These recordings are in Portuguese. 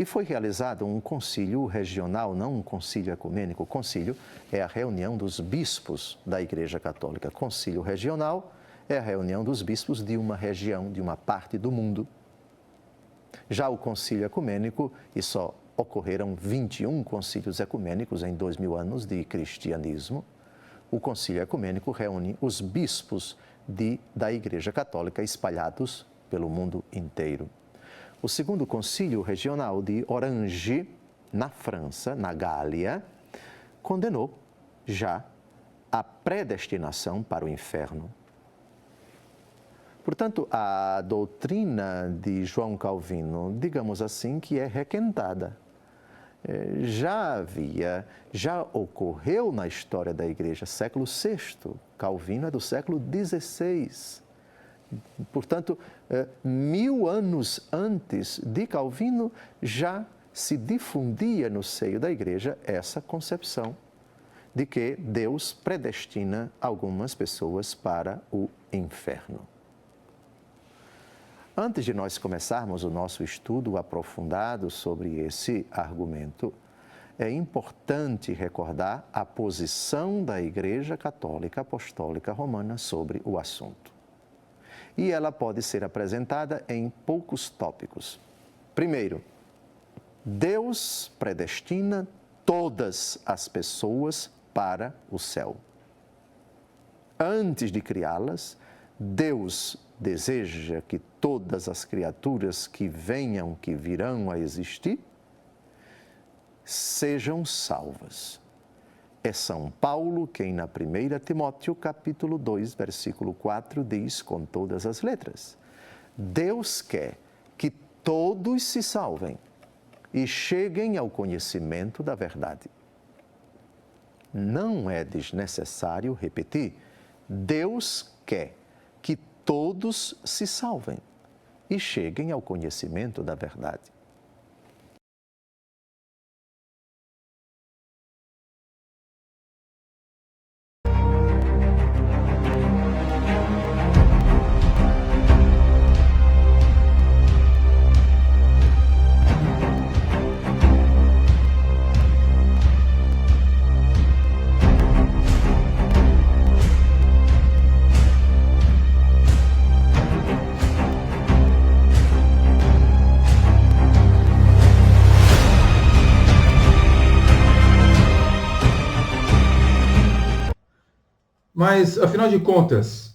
E foi realizado um concílio regional, não um concílio ecumênico. O concílio é a reunião dos bispos da Igreja Católica. Concílio regional é a reunião dos bispos de uma região, de uma parte do mundo. Já o concílio ecumênico, e só ocorreram 21 concílios ecumênicos em 2000 anos de cristianismo, o concílio ecumênico reúne os bispos da Igreja Católica espalhados pelo mundo inteiro. O segundo concílio regional de Orange, na França, na Gália, condenou já a predestinação para o inferno. Portanto, a doutrina de João Calvino, digamos assim, que é requentada. Já ocorreu na história da Igreja, século VI. Calvino é do século XVI. Portanto, 1000 anos antes de Calvino, já se difundia no seio da Igreja essa concepção de que Deus predestina algumas pessoas para o inferno. Antes de nós começarmos o nosso estudo aprofundado sobre esse argumento, é importante recordar a posição da Igreja Católica Apostólica Romana sobre o assunto. E ela pode ser apresentada em poucos tópicos. Primeiro, Deus predestina todas as pessoas para o céu. Antes de criá-las, Deus deseja que todas as criaturas que virão a existir, sejam salvas. É São Paulo quem na 1 Timóteo, capítulo 2, versículo 4, diz com todas as letras: Deus quer que todos se salvem e cheguem ao conhecimento da verdade. Não é desnecessário repetir, Deus quer que todos se salvem e cheguem ao conhecimento da verdade. Mas, afinal de contas,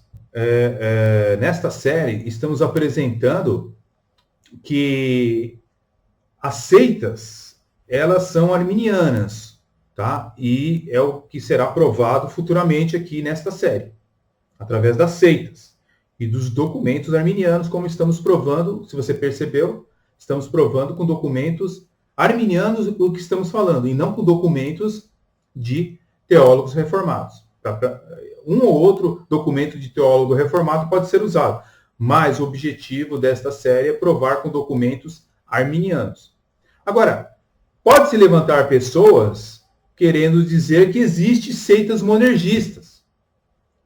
nesta série estamos apresentando que as seitas, elas são arminianas, tá? E é o que será provado futuramente aqui nesta série, através das seitas e dos documentos arminianos, como estamos provando, se você percebeu, estamos provando com documentos arminianos o que estamos falando, e não com documentos de teólogos reformados. Um ou outro documento de teólogo reformado pode ser usado, mas o objetivo desta série é provar com documentos arminianos. Agora, pode-se levantar pessoas querendo dizer que existem seitas monergistas.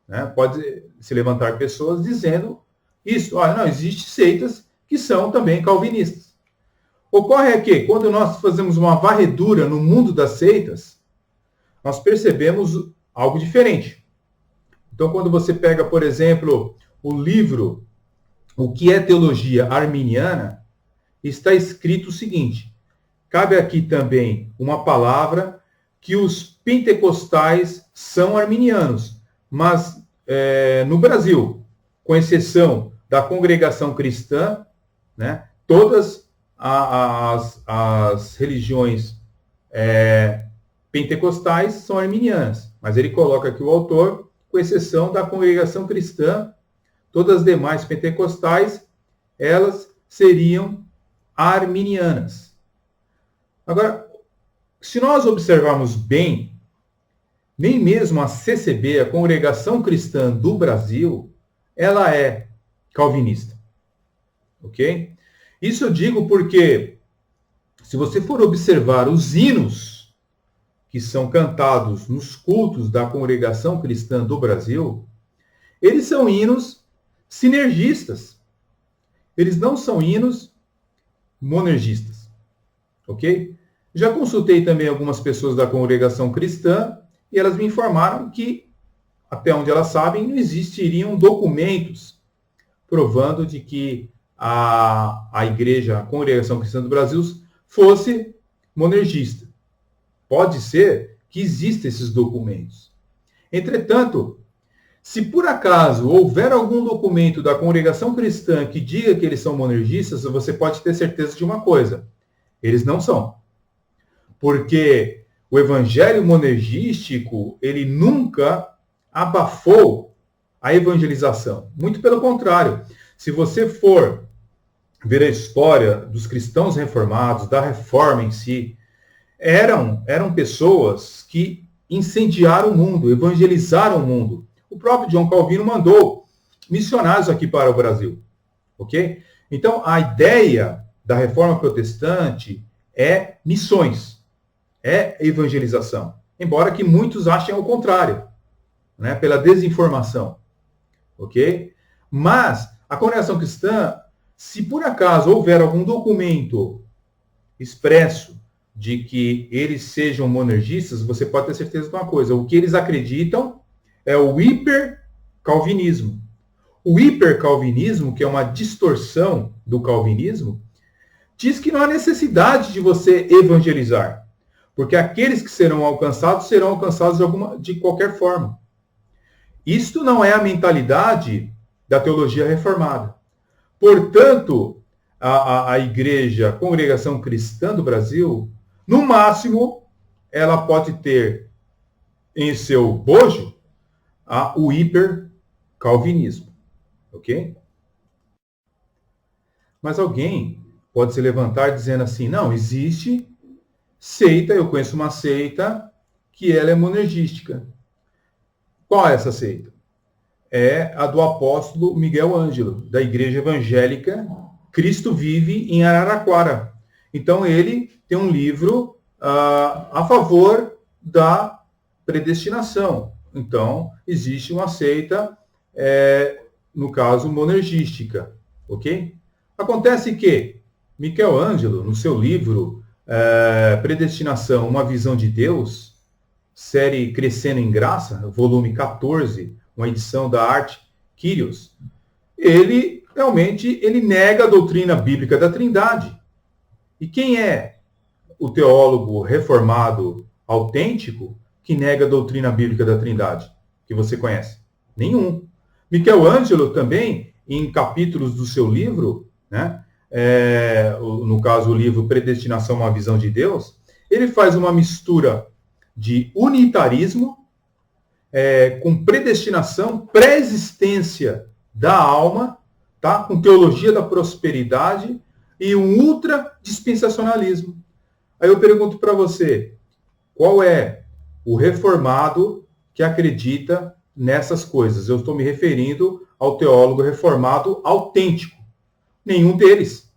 Né? Pode se levantar pessoas dizendo isso. Olha, não, existem seitas que são também calvinistas. Ocorre é que, quando nós fazemos uma varredura no mundo das seitas, nós percebemos algo diferente. Então, quando você pega, por exemplo, o livro O que é Teologia Arminiana, está escrito o seguinte: cabe aqui também uma palavra que os pentecostais são arminianos, mas no Brasil, com exceção da congregação cristã, né, todas as religiões pentecostais são arminianas. Mas ele coloca aqui o autor, com exceção da congregação cristã, todas as demais pentecostais, elas seriam arminianas. Agora, se nós observarmos bem, nem mesmo a CCB, a Congregação Cristã do Brasil, ela é calvinista. Ok? Isso eu digo porque, se você for observar os hinos que são cantados nos cultos da Congregação Cristã do Brasil, eles são hinos sinergistas. Eles não são hinos monergistas. ok? Já consultei também algumas pessoas da congregação cristã e elas me informaram que, até onde elas sabem, não existiriam documentos provando de que a igreja, a congregação cristã do Brasil, fosse monergista. Pode ser que existam esses documentos. Entretanto, se por acaso houver algum documento da congregação cristã que diga que eles são monergistas, você pode ter certeza de uma coisa: eles não são. Porque o evangelho monergístico, ele nunca abafou a evangelização. Muito pelo contrário. Se você for ver a história dos cristãos reformados, da reforma em si, eram pessoas que incendiaram o mundo, evangelizaram o mundo. O próprio John Calvino mandou missionários aqui para o Brasil, ok? Então, a ideia da reforma protestante é missões, é evangelização. Embora que muitos achem o contrário, né, pela desinformação, ok? Mas a congregação cristã, se por acaso houver algum documento expresso de que eles sejam monergistas, você pode ter certeza de uma coisa: o que eles acreditam é o hipercalvinismo. O hipercalvinismo, que é uma distorção do calvinismo, diz que não há necessidade de você evangelizar, porque aqueles que serão alcançados de qualquer forma. Isto não é a mentalidade da teologia reformada. Portanto, a igreja, a congregação cristã do Brasil, no máximo, ela pode ter em seu bojo o hipercalvinismo, ok? Mas alguém pode se levantar dizendo assim: não, existe seita, eu conheço uma seita que ela é monergística. Qual é essa seita? É a do apóstolo Miguel Ângelo, da Igreja Evangélica Cristo Vive em Araraquara. Então, ele tem um livro a favor da predestinação. Então, existe uma seita, no caso, monergística, ok? Acontece que Miguel Ângelo, no seu livro Predestinação, uma visão de Deus, série Crescendo em Graça, volume 14, uma edição da Arte Kyrios, ele realmente nega a doutrina bíblica da Trindade. E quem é o teólogo reformado autêntico que nega a doutrina bíblica da Trindade, que você conhece? Nenhum. Miguel Ângelo também, em capítulos do seu livro, né, no caso o livro Predestinação, uma visão de Deus, ele faz uma mistura de unitarismo com predestinação, pré-existência da alma, tá? Com teologia da prosperidade e um ultra-dispensacionalismo. Aí eu pergunto para você: qual é o reformado que acredita nessas coisas? Eu estou me referindo ao teólogo reformado autêntico. Nenhum deles.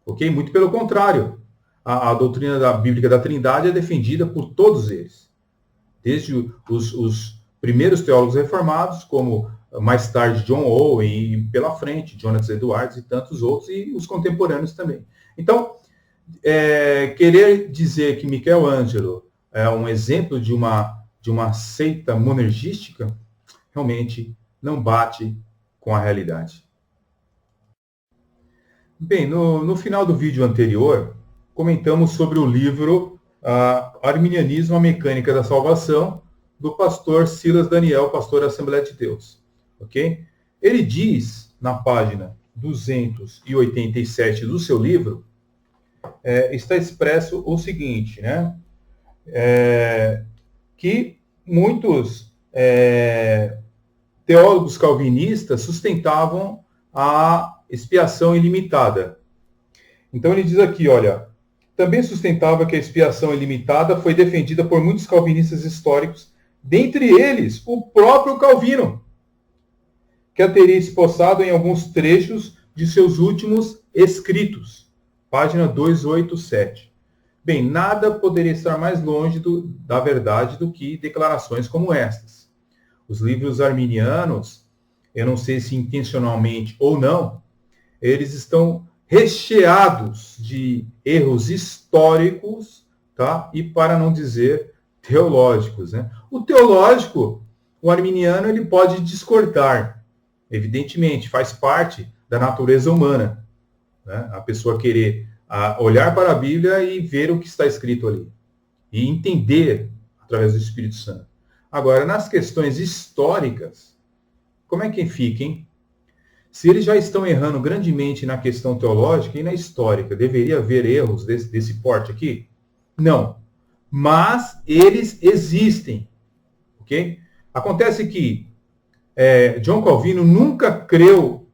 Ok? Muito pelo contrário. A doutrina bíblica da Trindade é defendida por todos eles. Desde os primeiros teólogos reformados, como mais tarde John Owen e pela frente, Jonathan Edwards e tantos outros, e os contemporâneos também. Então, querer dizer que Miguel Ângelo é um exemplo de uma seita monergística, realmente não bate com a realidade. Bem, no final do vídeo anterior, comentamos sobre o livro Arminianismo, a Mecânica da Salvação, do pastor Silas Daniel, pastor da Assembleia de Deus. Ok? Ele diz, na página 287 do seu livro, está expresso o seguinte, né? Que muitos teólogos calvinistas sustentavam a expiação ilimitada. Então ele diz aqui, olha: também sustentava que a expiação ilimitada foi defendida por muitos calvinistas históricos, dentre eles o próprio Calvino, que a teria esboçado em alguns trechos de seus últimos escritos. Página 287. Bem, nada poderia estar mais longe da verdade do que declarações como estas. Os livros arminianos, eu não sei se intencionalmente ou não, eles estão recheados de erros históricos, tá? E para não dizer teológicos, né? O teológico, o arminiano, ele pode discordar, evidentemente, faz parte da natureza humana, né? A pessoa querer olhar para a Bíblia e ver o que está escrito ali, e entender através do Espírito Santo. Agora, nas questões históricas, como é que fica, hein? Se eles já estão errando grandemente na questão teológica e na histórica, deveria haver erros desse porte aqui? Não. Mas eles existem. Ok? Acontece que John Calvino nunca creu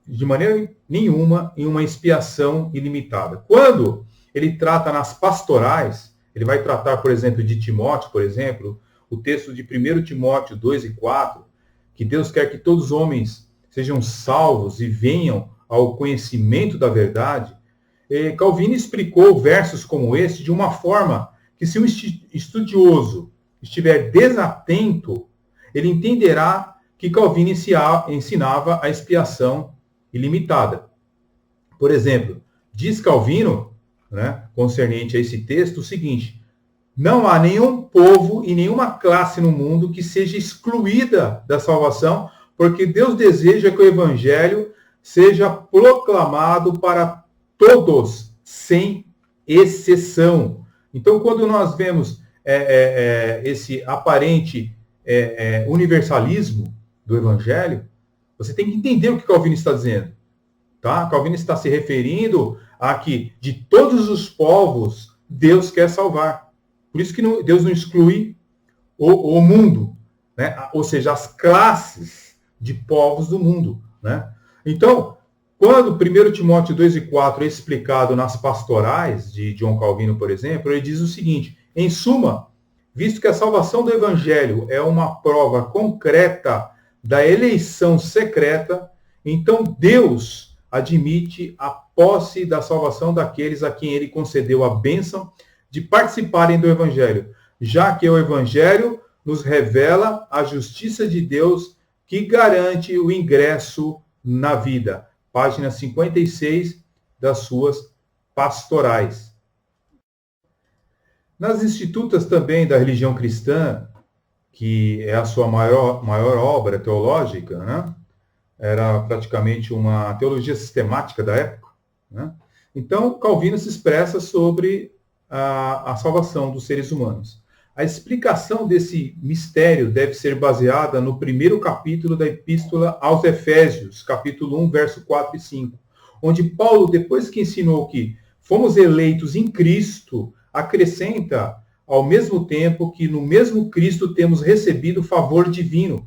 de maneira nenhuma em uma expiação ilimitada. Quando ele trata nas pastorais, ele vai tratar, por exemplo, de Timóteo, por exemplo, o texto de 1 Timóteo 2 e 4, que Deus quer que todos os homens sejam salvos e venham ao conhecimento da verdade. Calvino explicou versos como esse de uma forma que, se um estudioso estiver desatento, ele entenderá que Calvino ensinava a expiação ilimitada. Por exemplo, diz Calvino, né, concernente a esse texto, o seguinte: não há nenhum povo e nenhuma classe no mundo que seja excluída da salvação, porque Deus deseja que o evangelho seja proclamado para todos, sem exceção. Então, quando nós vemos esse aparente universalismo do evangelho, você tem que entender o que Calvino está dizendo. Tá? Calvino está se referindo a que de todos os povos Deus quer salvar. Por isso que Deus não exclui o mundo, né? Ou seja, as classes de povos do mundo. Né? Então, quando 1 Timóteo 2 e 4 é explicado nas pastorais de John Calvino, por exemplo, ele diz o seguinte: em suma, visto que a salvação do evangelho é uma prova concreta da eleição secreta, então Deus admite a posse da salvação daqueles a quem ele concedeu a bênção de participarem do evangelho, já que o evangelho nos revela a justiça de Deus que garante o ingresso na vida. Página 56 das suas pastorais. Nas Institutas também da religião cristã, que é a sua maior obra teológica, né? Era praticamente uma teologia sistemática da época. Né? Então, Calvino se expressa sobre a salvação dos seres humanos. A explicação desse mistério deve ser baseada no primeiro capítulo da Epístola aos Efésios, capítulo 1, verso 4 e 5, onde Paulo, depois que ensinou que fomos eleitos em Cristo, acrescenta ao mesmo tempo que no mesmo Cristo temos recebido favor divino.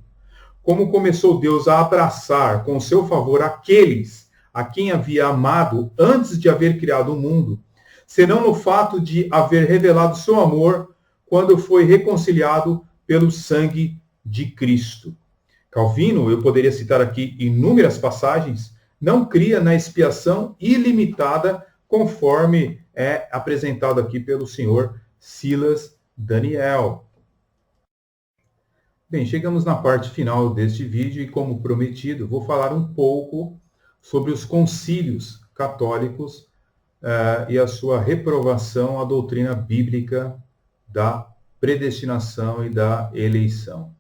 Como começou Deus a abraçar com o seu favor aqueles a quem havia amado antes de haver criado o mundo, senão no fato de haver revelado seu amor quando foi reconciliado pelo sangue de Cristo. Calvino, eu poderia citar aqui inúmeras passagens, não cria na expiação ilimitada, conforme é apresentado aqui pelo senhor Silas Daniel. Bem, chegamos na parte final deste vídeo e, como prometido, vou falar um pouco sobre os concílios católicos e a sua reprovação à doutrina bíblica da predestinação e da eleição.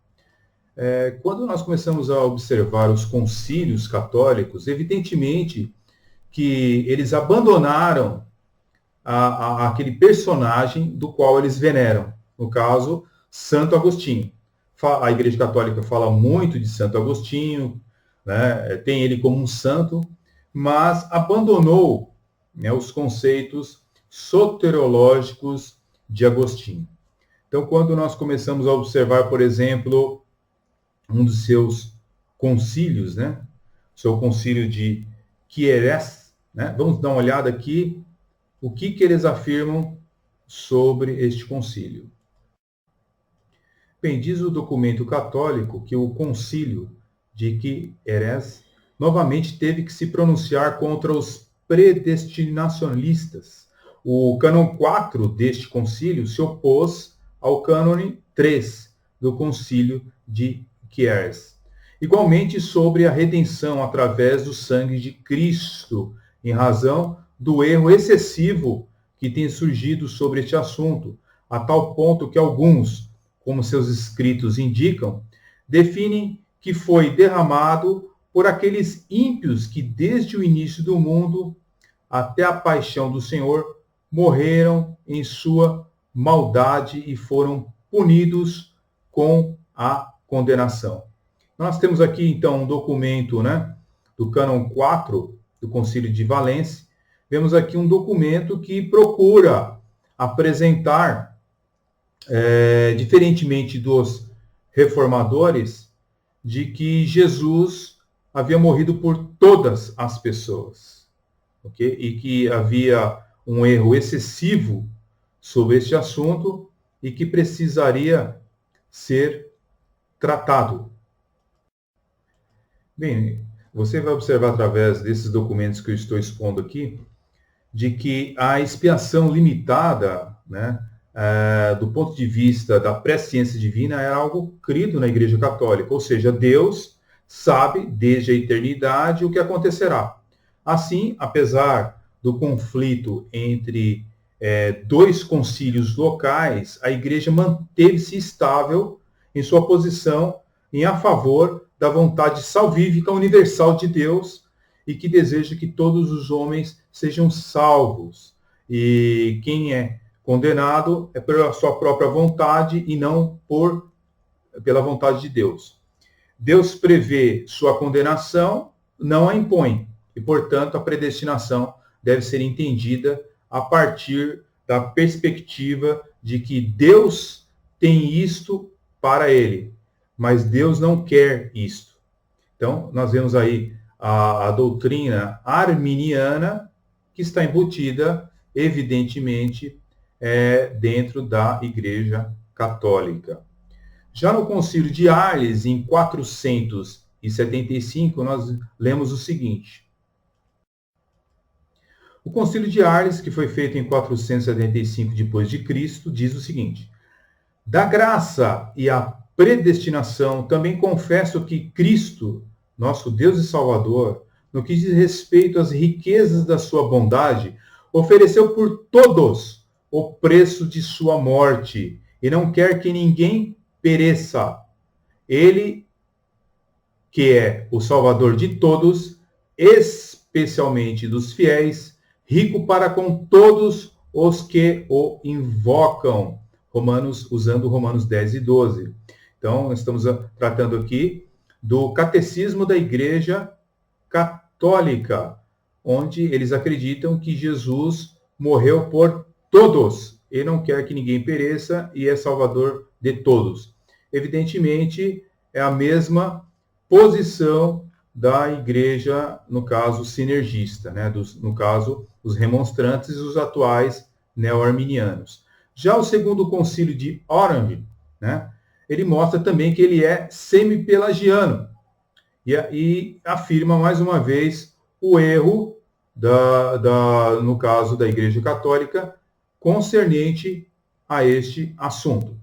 Quando nós começamos a observar os concílios católicos, evidentemente que eles abandonaram aquele personagem do qual eles veneram, no caso, Santo Agostinho. A Igreja Católica fala muito de Santo Agostinho, né, tem ele como um santo, mas abandonou, né, os conceitos soteriológicos de Agostinho. Então, quando nós começamos a observar, por exemplo, um dos seus concílios, né, o seu concílio de Quieres, né, vamos dar uma olhada aqui o que eles afirmam sobre este concílio. Bem, diz o documento católico que o concílio de Quieres novamente teve que se pronunciar contra os predestinacionalistas. O cânon 4 deste concílio se opôs ao cânone 3 do concílio de Quieres. Igualmente sobre a redenção através do sangue de Cristo, em razão do erro excessivo que tem surgido sobre este assunto, a tal ponto que alguns, como seus escritos indicam, definem que foi derramado por aqueles ímpios que desde o início do mundo até a paixão do Senhor morreram em sua maldade e foram punidos com a condenação. Nós temos aqui, então, um documento, né, do Cânon 4 do Concílio de Valência. Vemos aqui um documento que procura apresentar, diferentemente dos reformadores, de que Jesus havia morrido por todas as pessoas, ok? E que havia um erro excessivo sobre este assunto e que precisaria ser tratado. Bem, você vai observar através desses documentos que eu estou expondo aqui, de que a expiação limitada, né, do ponto de vista da presciência divina, era algo crido na Igreja Católica, ou seja, Deus sabe desde a eternidade o que acontecerá. Assim, apesar do conflito entre dois concílios locais, a Igreja manteve-se estável em sua posição a favor da vontade salvífica universal de Deus e que deseja que todos os homens sejam salvos. E quem é condenado é pela sua própria vontade e não pela vontade de Deus. Deus prevê sua condenação, não a impõe. E, portanto, a predestinação deve ser entendida a partir da perspectiva de que Deus tem isto para ele, mas Deus não quer isto. Então, nós vemos aí a doutrina arminiana que está embutida, evidentemente, dentro da Igreja Católica. Já no Concílio de Arles, em 475, nós lemos o seguinte. O Concílio de Arles, que foi feito em 475 d.C., diz o seguinte: da graça e a predestinação, também confesso que Cristo, nosso Deus e Salvador, no que diz respeito às riquezas da sua bondade, ofereceu por todos o preço de sua morte, e não quer que ninguém pereça. Ele, que é o Salvador de todos, especialmente dos fiéis, rico para com todos os que o invocam. Usando Romanos 10 e 12. Então, estamos tratando aqui do Catecismo da Igreja Católica, onde eles acreditam que Jesus morreu por todos e não quer que ninguém pereça e é salvador de todos. Evidentemente, é a mesma posição da igreja, no caso, sinergista, né? No caso, os remonstrantes e os atuais neo-arminianos. Já o segundo concílio de Orange, né? Ele mostra também que ele é semi-pelagiano e afirma mais uma vez o erro no caso da Igreja Católica concernente a este assunto.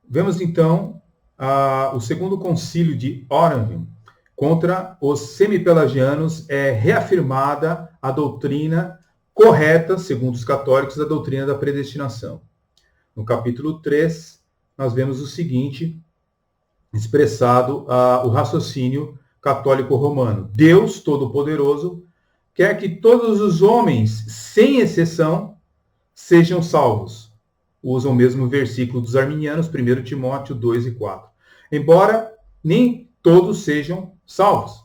Vemos então o segundo concílio de Orange. Contra os semi-pelagianos é reafirmada a doutrina correta, segundo os católicos, a doutrina da predestinação. No capítulo 3, nós vemos o seguinte, expressado o raciocínio católico romano. Deus Todo-Poderoso quer que todos os homens, sem exceção, sejam salvos. Usam o mesmo versículo dos arminianos, 1 Timóteo 2 e 4. Embora nem todos sejam salvos.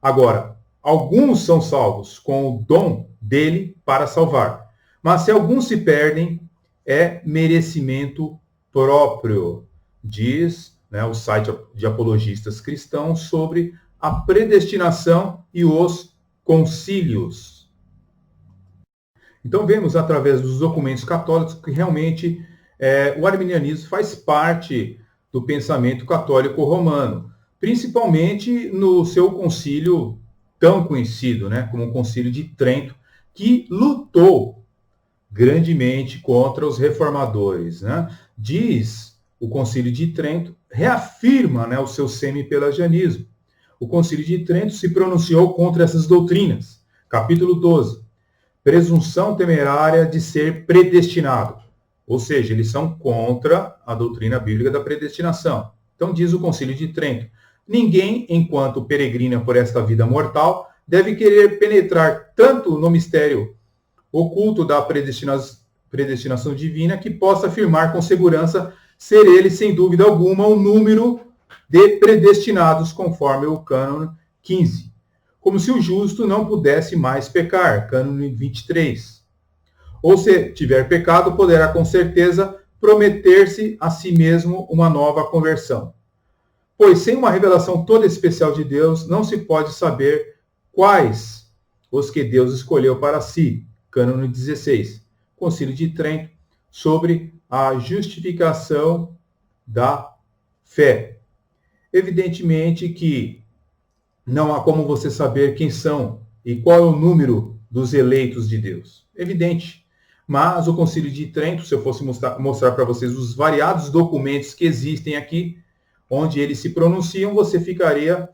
Agora, alguns são salvos com o dom dele para salvar. Mas se alguns se perdem, é merecimento próprio, diz, né, o site de apologistas cristãos sobre a predestinação e os concílios. Então vemos através dos documentos católicos que realmente o arminianismo faz parte do pensamento católico romano, principalmente no seu concílio tão conhecido, né, como o Concílio de Trento, que lutou grandemente contra os reformadores, né? Diz o Concílio de Trento, reafirma, né, o seu semi-pelagianismo. o Concílio de Trento se pronunciou contra essas doutrinas. Capítulo 12. Presunção temerária de ser predestinado. Ou seja, eles são contra a doutrina bíblica da predestinação. Então diz o Concílio de Trento: ninguém, enquanto peregrina por esta vida mortal, deve querer penetrar tanto no mistério oculto da predestinação divina que possa afirmar com segurança ser ele, sem dúvida alguma, o número de predestinados, conforme o cânone 15. Como se o justo não pudesse mais pecar, cânone 23. Ou se tiver pecado, poderá com certeza prometer-se a si mesmo uma nova conversão. Pois sem uma revelação toda especial de Deus, não se pode saber quais os que Deus escolheu para si, cânone 16. Concílio de Trento, sobre a justificação da fé. Evidentemente que não há como você saber quem são e qual é o número dos eleitos de Deus. Evidente. Mas o Concílio de Trento, se eu fosse mostrar para vocês os variados documentos que existem aqui, onde eles se pronunciam, você ficaria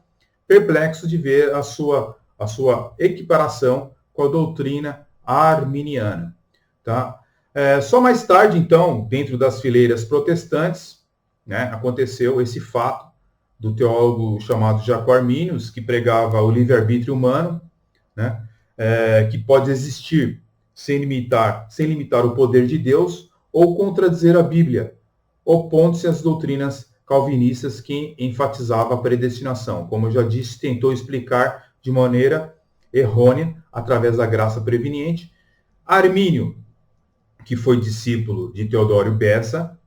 perplexo de ver a sua equiparação com a doutrina arminiana. Tá? Só mais tarde, então, dentro das fileiras protestantes, né, aconteceu esse fato do teólogo chamado Jaco Arminius, que pregava o livre-arbítrio humano, né, que pode existir sem limitar o poder de Deus ou contradizer a Bíblia, opondo-se às doutrinas calvinistas que enfatizavam a predestinação. Como eu já disse, tentou explicar de maneira errônea, através da graça preveniente. Armínio, que foi discípulo de Teodório Bessa,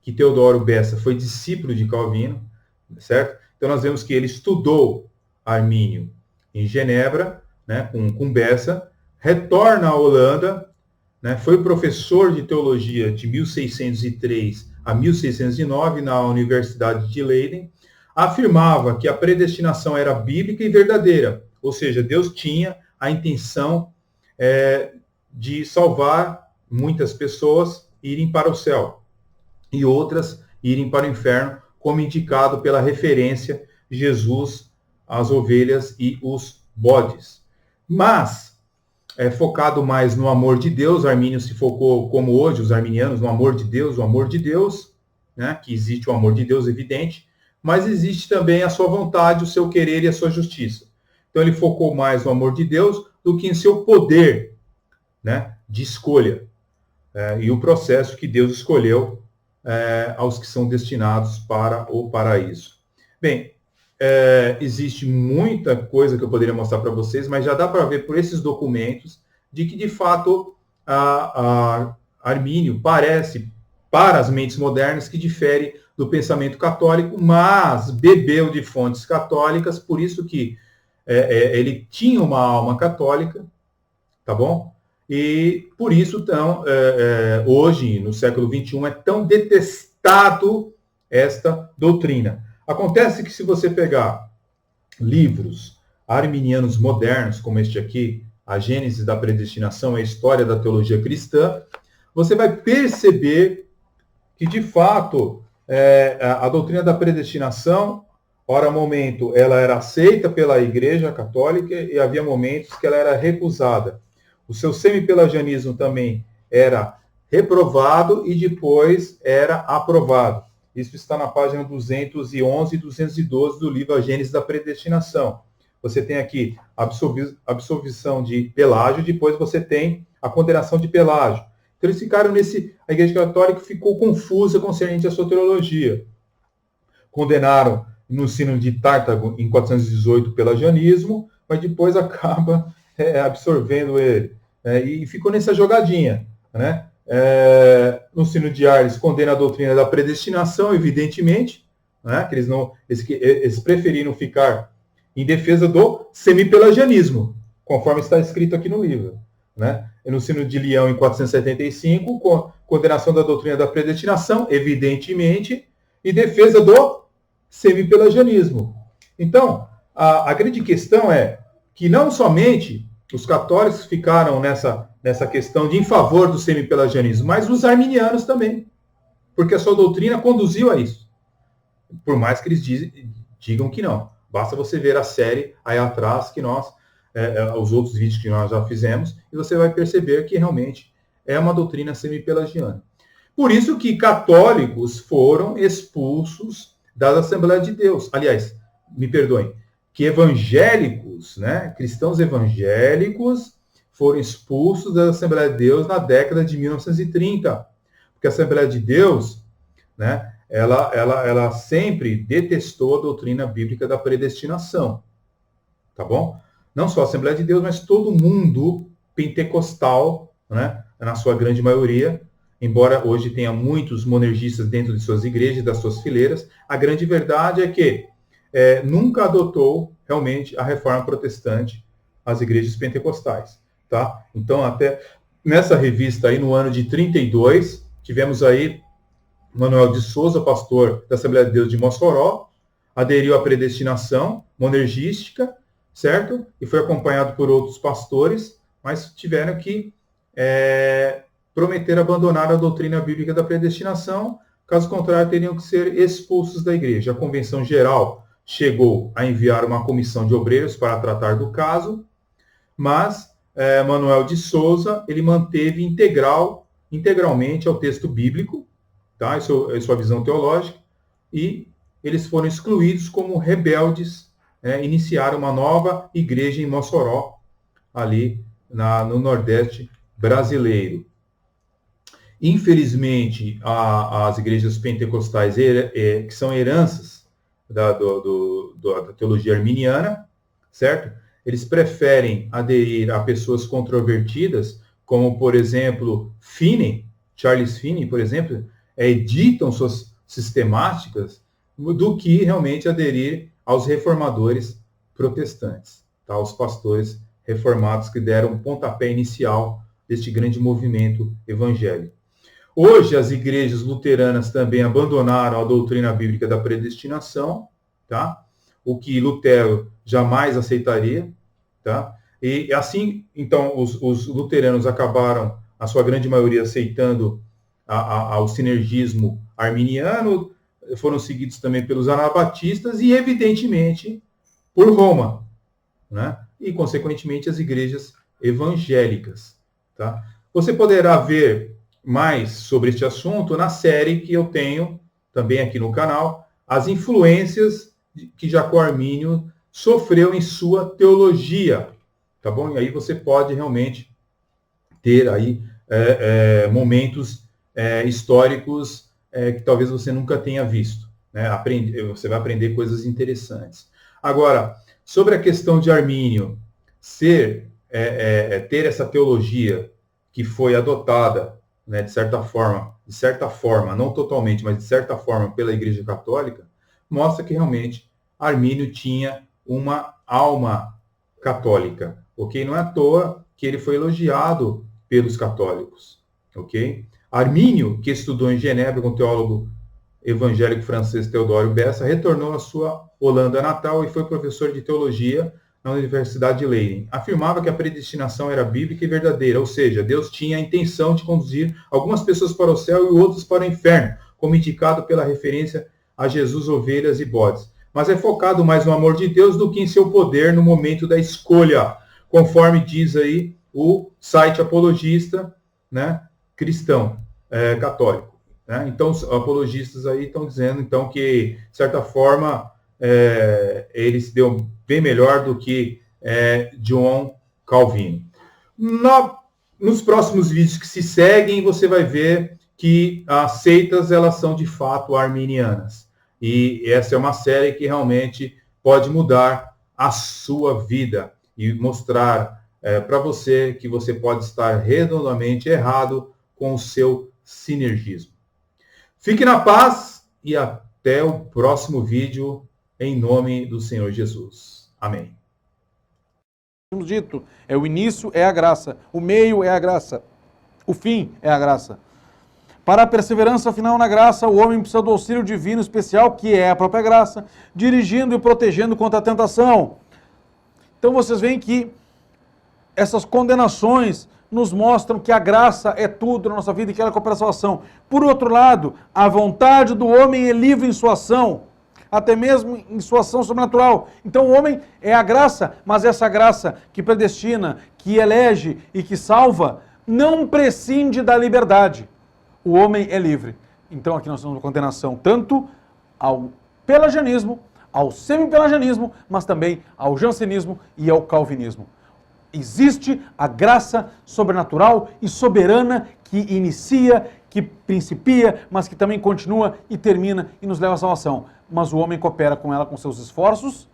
que Teodório Bessa foi discípulo de Calvino, certo? Então nós vemos que ele estudou Armínio em Genebra, né, com Bessa, retorna à Holanda, né, foi professor de teologia de 1603 a 1609 na Universidade de Leiden, afirmava que a predestinação era bíblica e verdadeira, ou seja, Deus tinha a intenção de salvar muitas pessoas irem para o céu e outras irem para o inferno, como indicado pela referência Jesus, as ovelhas e os bodes. Mas, focado mais no amor de Deus, Armínio se focou, como hoje os arminianos, no amor de Deus, né, que existe o amor de Deus evidente, mas existe também a sua vontade, o seu querer e a sua justiça. Então ele focou mais no amor de Deus do que em seu poder, né, de escolha, e o processo que Deus escolheu aos que são destinados para o paraíso. Bem, existe muita coisa que eu poderia mostrar para vocês, mas já dá para ver por esses documentos de que, de fato, Armínio parece, para as mentes modernas, que difere do pensamento católico, mas bebeu de fontes católicas, por isso que ele tinha uma alma católica, tá bom? E por isso, então, hoje, no século XXI, é tão detestado esta doutrina. Acontece que se você pegar livros arminianos modernos, como este aqui, A Gênese da Predestinação e a História da Teologia Cristã, você vai perceber que, de fato, a doutrina da predestinação, ora momento, ela era aceita pela Igreja Católica e havia momentos que ela era recusada. O seu semi-pelagianismo também era reprovado e depois era aprovado. Isso está na página 211 e 212 do livro A Gênese da Predestinação. Você tem aqui a absolvição de Pelágio, depois você tem a condenação de Pelágio. Então eles ficaram a Igreja Católica ficou confusa concernente à soteriologia. Condenaram no Sínodo de Tártago, em 418, o pelagianismo, mas depois acaba absorvendo ele. E ficou nessa jogadinha, né? No Sínodo de Arles condena a doutrina da predestinação, evidentemente, né? Que eles preferiram ficar em defesa do semipelagianismo, conforme está escrito aqui no livro, né? E no Sínodo de Leão, em 475, condenação da doutrina da predestinação, evidentemente, e defesa do semipelagianismo. Então, a grande questão é que não somente os católicos ficaram nessa questão de em favor do semipelagianismo, mas os arminianos também, porque a sua doutrina conduziu a isso, por mais que eles digam que não. Basta você ver a série aí atrás, que nós, os outros vídeos que nós já fizemos, e você vai perceber que realmente é uma doutrina semi-pelagiana. Por isso que católicos foram expulsos da Assembleia de Deus. Aliás, me perdoem, que evangélicos, né, cristãos evangélicos, foram expulsos da Assembleia de Deus na década de 1930. Porque a Assembleia de Deus, né, ela sempre detestou a doutrina bíblica da predestinação. Tá bom? Não só a Assembleia de Deus, mas todo mundo pentecostal, né, na sua grande maioria, embora hoje tenha muitos monergistas dentro de suas igrejas, das suas fileiras, a grande verdade é que nunca adotou realmente a reforma protestante, as igrejas pentecostais. Tá? Então, até nessa revista aí, no ano de 32, tivemos aí Manuel de Souza, pastor da Assembleia de Deus de Mossoró, aderiu à predestinação monergística, certo? E foi acompanhado por outros pastores, mas tiveram que prometer abandonar a doutrina bíblica da predestinação, caso contrário, teriam que ser expulsos da igreja. A Convenção Geral chegou a enviar uma comissão de obreiros para tratar do caso, mas Manuel de Souza, ele manteve integralmente ao texto bíblico, tá? Isso é sua visão teológica, e eles foram excluídos como rebeldes, iniciaram uma nova igreja em Mossoró, ali no Nordeste brasileiro. Infelizmente, as igrejas pentecostais, que são heranças da teologia arminiana, certo? Eles preferem aderir a pessoas controvertidas, como, por exemplo, Finney, Charles Finney, por exemplo, editam suas sistemáticas, do que realmente aderir aos reformadores protestantes, tá? Os pastores reformados que deram o pontapé inicial deste grande movimento evangélico. Hoje, as igrejas luteranas também abandonaram a doutrina bíblica da predestinação, tá? O que Lutero jamais aceitaria, tá? E assim, então, os luteranos acabaram, a sua grande maioria, aceitando o sinergismo arminiano, foram seguidos também pelos anabatistas e, evidentemente, por Roma, né? E, consequentemente, as igrejas evangélicas, tá? Você poderá ver mais sobre este assunto na série que eu tenho também aqui no canal, as influências que Jacó Armínio sofreu em sua teologia, tá bom? E aí você pode realmente ter aí momentos históricos que talvez você nunca tenha visto, né? Você vai aprender coisas interessantes. Agora, sobre a questão de Armínio ter essa teologia que foi adotada, né, de certa forma, não totalmente, mas de certa forma pela Igreja Católica, mostra que realmente Armínio tinha uma alma católica, ok? Não é à toa que ele foi elogiado pelos católicos, ok? Armínio, que estudou em Genebra com o teólogo evangélico francês Teodório Bessa, retornou à sua Holanda natal e foi professor de teologia na Universidade de Leiden. Afirmava que a predestinação era bíblica e verdadeira, ou seja, Deus tinha a intenção de conduzir algumas pessoas para o céu e outras para o inferno, como indicado pela referência a Jesus, ovelhas e bodes. Mas é focado mais no amor de Deus do que em seu poder no momento da escolha, conforme diz aí o site apologista, né, cristão, católico, né? Então, os apologistas aí estão dizendo, então, que, de certa forma, ele se deu bem melhor do que John Calvino. Nos próximos vídeos que se seguem, você vai ver que as seitas, elas são de fato arminianas. E essa é uma série que realmente pode mudar a sua vida e mostrar para você que você pode estar redondamente errado com o seu sinergismo. Fique na paz e até o próximo vídeo, em nome do Senhor Jesus. Amém. Temos dito, o início é a graça, o meio é a graça, o fim é a graça. Para a perseverança final na graça, o homem precisa do auxílio divino especial, que é a própria graça, dirigindo e protegendo contra a tentação. Então vocês veem que essas condenações nos mostram que a graça é tudo na nossa vida e que ela coopera a salvação. Por outro lado, a vontade do homem é livre em sua ação, até mesmo em sua ação sobrenatural. Então o homem é a graça, mas essa graça que predestina, que elege e que salva, não prescinde da liberdade. O homem é livre. Então aqui nós temos uma condenação tanto ao pelagianismo, ao semi-pelagianismo, mas também ao jansenismo e ao calvinismo. Existe a graça sobrenatural e soberana que inicia, que principia, mas que também continua e termina e nos leva à salvação. Mas o homem coopera com ela com seus esforços,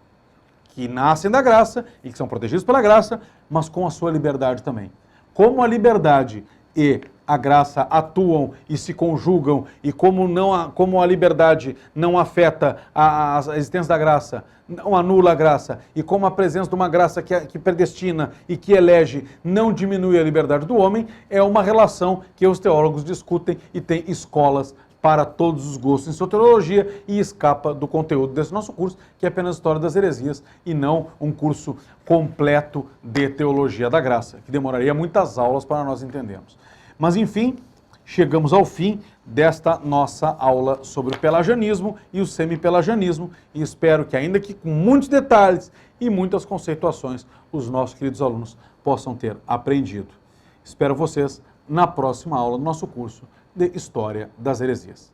que nascem da graça e que são protegidos pela graça, mas com a sua liberdade também. Como a liberdade e a graça atuam e se conjugam, e como a liberdade não afeta a existência da graça, não anula a graça, e como a presença de uma graça que predestina e que elege não diminui a liberdade do homem, é uma relação que os teólogos discutem e tem escolas para todos os gostos em soteriologia e escapa do conteúdo desse nosso curso, que é apenas História das Heresias e não um curso completo de Teologia da Graça, que demoraria muitas aulas para nós entendermos. Mas, enfim, chegamos ao fim desta nossa aula sobre o pelagianismo e o semi-pelagianismo e espero que, ainda que com muitos detalhes e muitas conceituações, os nossos queridos alunos possam ter aprendido. Espero vocês na próxima aula do nosso curso de História das Heresias.